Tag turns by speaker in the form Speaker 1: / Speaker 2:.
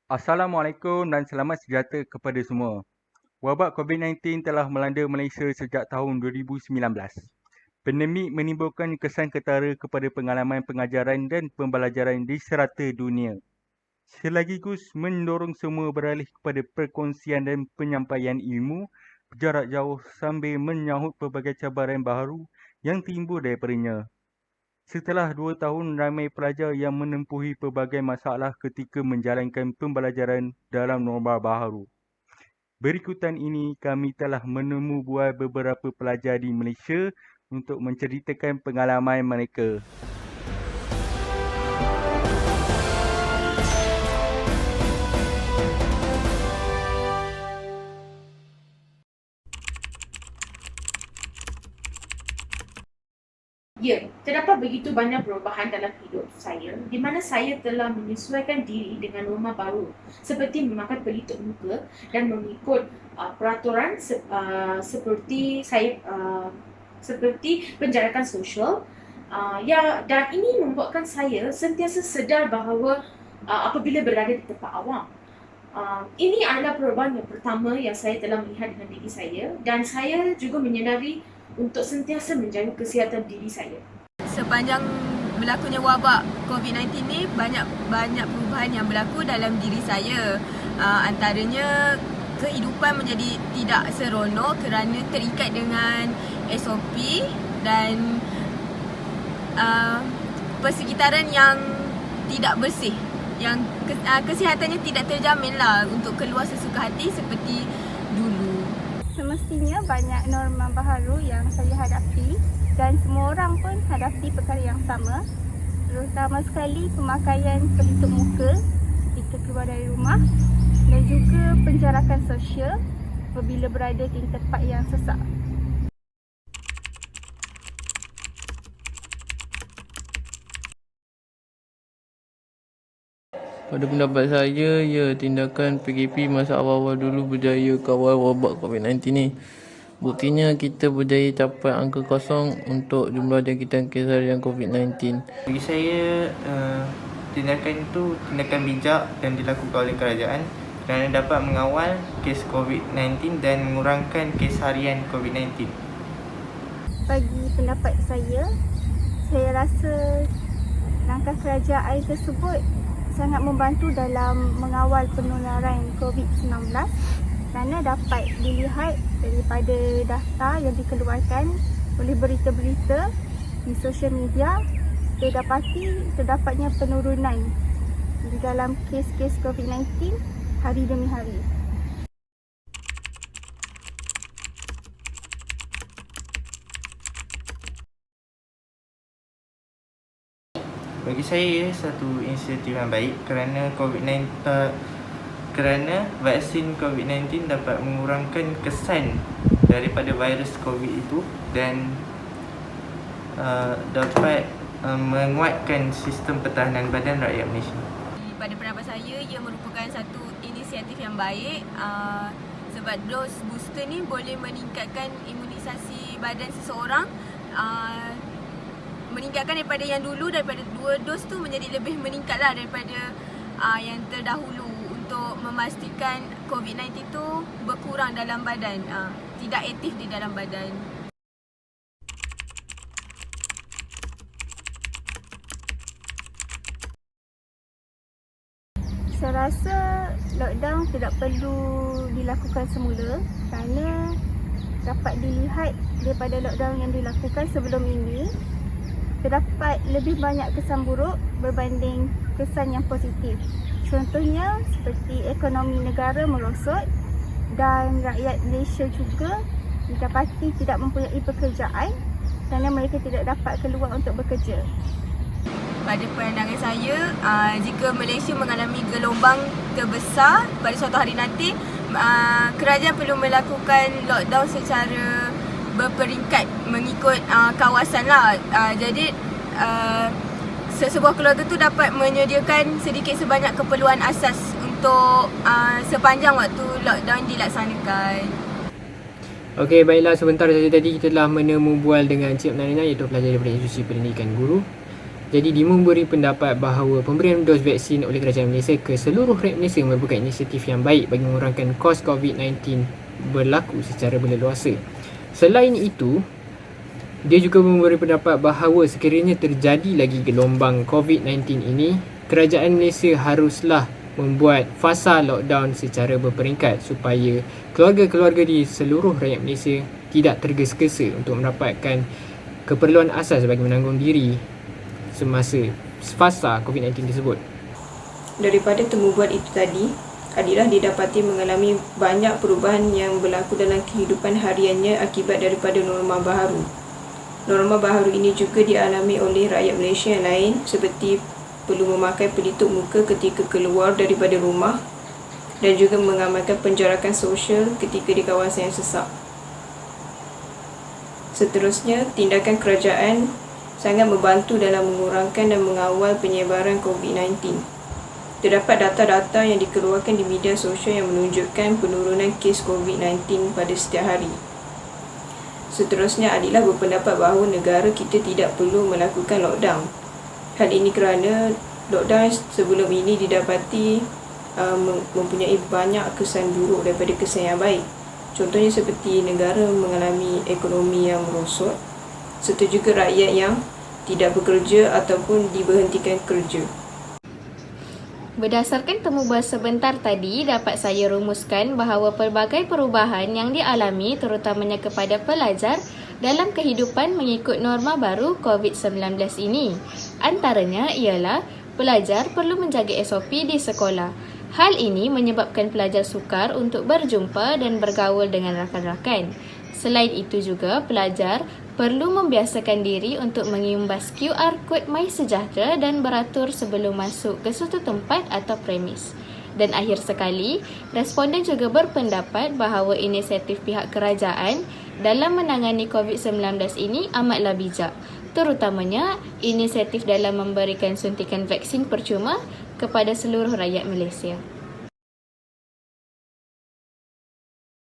Speaker 1: Assalamualaikum dan selamat sejahtera kepada semua. Wabak COVID-19 telah melanda Malaysia sejak tahun 2019. Pandemik menimbulkan kesan ketara kepada pengalaman pengajaran dan pembelajaran di serata dunia. Sekaligus mendorong semua beralih kepada perkongsian dan penyampaian ilmu berjarak jauh sambil menyahut pelbagai cabaran baharu yang timbul daripadanya. Setelah 2 tahun, ramai pelajar yang menempuhi pelbagai masalah ketika menjalankan pembelajaran dalam norma baharu. Berikutan ini, kami telah menemu bual beberapa pelajar di Malaysia untuk menceritakan pengalaman mereka.
Speaker 2: Ya, terdapat begitu banyak perubahan dalam hidup saya di mana saya telah menyesuaikan diri dengan norma baru seperti memakai pelitup muka dan mengikut peraturan seperti penjarakan sosial. Dan ini membuatkan saya sentiasa sedar bahawa apabila berada di tempat awam, ini adalah perubahan yang pertama yang saya telah melihat dengan diri saya, dan saya juga menyedari untuk sentiasa menjaga kesihatan diri saya.
Speaker 3: Sepanjang berlakunya wabak COVID-19 ni, banyak perubahan yang berlaku dalam diri saya. Antaranya kehidupan menjadi tidak seronok kerana terikat dengan SOP dan persekitaran yang tidak bersih, yang kesihatannya tidak terjamin lah untuk keluar sesuka hati seperti dulu.
Speaker 4: Semestinya banyak norma baharu yang saya hadapi dan semua orang pun hadapi perkara yang sama, terutama sekali pemakaian pelitup muka ketika keluar dari rumah dan juga penjarakan sosial apabila berada di tempat yang sesak.
Speaker 5: Pada pendapat saya, tindakan PKP masa awal-awal dulu berjaya kawal wabak COVID-19 ni. Buktinya kita berjaya capai angka kosong untuk jumlah jangkitan kes harian COVID-19.
Speaker 6: Bagi saya, tindakan itu tindakan bijak dan dilakukan oleh kerajaan kerana dapat mengawal kes COVID-19 dan mengurangkan kes harian COVID-19.
Speaker 4: Bagi pendapat saya rasa langkah kerajaan tersebut sangat membantu dalam mengawal penularan COVID-19 kerana dapat dilihat daripada data yang dikeluarkan oleh berita-berita di sosial media, terdapatnya penurunan di dalam kes-kes COVID-19 hari demi hari.
Speaker 6: Bagi saya, satu inisiatif yang baik kerana vaksin COVID-19 dapat mengurangkan kesan daripada virus COVID itu dan dapat menguatkan sistem pertahanan badan rakyat Malaysia.
Speaker 3: Pada pendapat saya, ia merupakan satu inisiatif yang baik sebab dos booster ni boleh meningkatkan imunisasi badan seseorang, meningkatkan daripada yang dulu, daripada 2 dos tu menjadi lebih meningkatlah daripada yang terdahulu untuk memastikan COVID-19 tu berkurang dalam badan, tidak aktif di dalam badan.
Speaker 4: Saya rasa lockdown tidak perlu dilakukan semula kerana dapat dilihat daripada lockdown yang dilakukan sebelum ini, terdapat lebih banyak kesan buruk berbanding kesan yang positif. Contohnya seperti ekonomi negara merosot dan rakyat Malaysia juga didapati tidak mempunyai pekerjaan kerana mereka tidak dapat keluar untuk bekerja.
Speaker 3: Pada pandangan saya, jika Malaysia mengalami gelombang terbesar pada suatu hari nanti, kerajaan perlu melakukan lockdown secara berperingkat mengikut kawasan lah. Jadi sebuah keluarga tu dapat menyediakan sedikit sebanyak keperluan asas untuk sepanjang waktu lockdown dilaksanakan.
Speaker 7: Okey, baiklah, sebentar saja tadi kita telah menemu bual dengan Cik Narina, iaitu pelajar daripada Institusi Pendidikan Guru. Jadi dia memberi pendapat bahawa pemberian dos vaksin oleh kerajaan Malaysia ke seluruh rakyat Malaysia merupakan inisiatif yang baik bagi mengurangkan kos COVID-19 berlaku secara berleluasa. Selain itu, dia juga memberi pendapat bahawa sekiranya terjadi lagi gelombang COVID-19 ini, kerajaan Malaysia haruslah membuat fasa lockdown secara berperingkat supaya keluarga-keluarga di seluruh rakyat Malaysia tidak tergesa-gesa untuk mendapatkan keperluan asas bagi menanggung diri semasa fasa COVID-19 tersebut.
Speaker 3: Daripada temubuat itu tadi, Adilah didapati mengalami banyak perubahan yang berlaku dalam kehidupan hariannya akibat daripada norma baharu. Norma baharu ini juga dialami oleh rakyat Malaysia yang lain seperti perlu memakai pelitup muka ketika keluar daripada rumah dan juga mengamalkan penjarakan sosial ketika di kawasan yang sesak. Seterusnya, tindakan kerajaan sangat membantu dalam mengurangkan dan mengawal penyebaran COVID-19. Terdapat data-data yang dikeluarkan di media sosial yang menunjukkan penurunan kes COVID-19 pada setiap hari. Seterusnya, Adilah berpendapat bahawa negara kita tidak perlu melakukan lockdown. Hal ini kerana lockdown sebelum ini didapati mempunyai banyak kesan buruk daripada kesan yang baik. Contohnya seperti negara mengalami ekonomi yang merosot serta juga rakyat yang tidak bekerja ataupun diberhentikan kerja.
Speaker 8: Berdasarkan temubual sebentar tadi, dapat saya rumuskan bahawa pelbagai perubahan yang dialami terutamanya kepada pelajar dalam kehidupan mengikut norma baru COVID-19 ini. Antaranya ialah pelajar perlu menjaga SOP di sekolah. Hal ini menyebabkan pelajar sukar untuk berjumpa dan bergaul dengan rakan-rakan. Selain itu juga, pelajar perlu membiasakan diri untuk mengimbas QR Code MySejahtera dan beratur sebelum masuk ke suatu tempat atau premis. Dan akhir sekali, responden juga berpendapat bahawa inisiatif pihak kerajaan dalam menangani COVID-19 ini amatlah bijak, terutamanya inisiatif dalam memberikan suntikan vaksin percuma kepada seluruh rakyat Malaysia.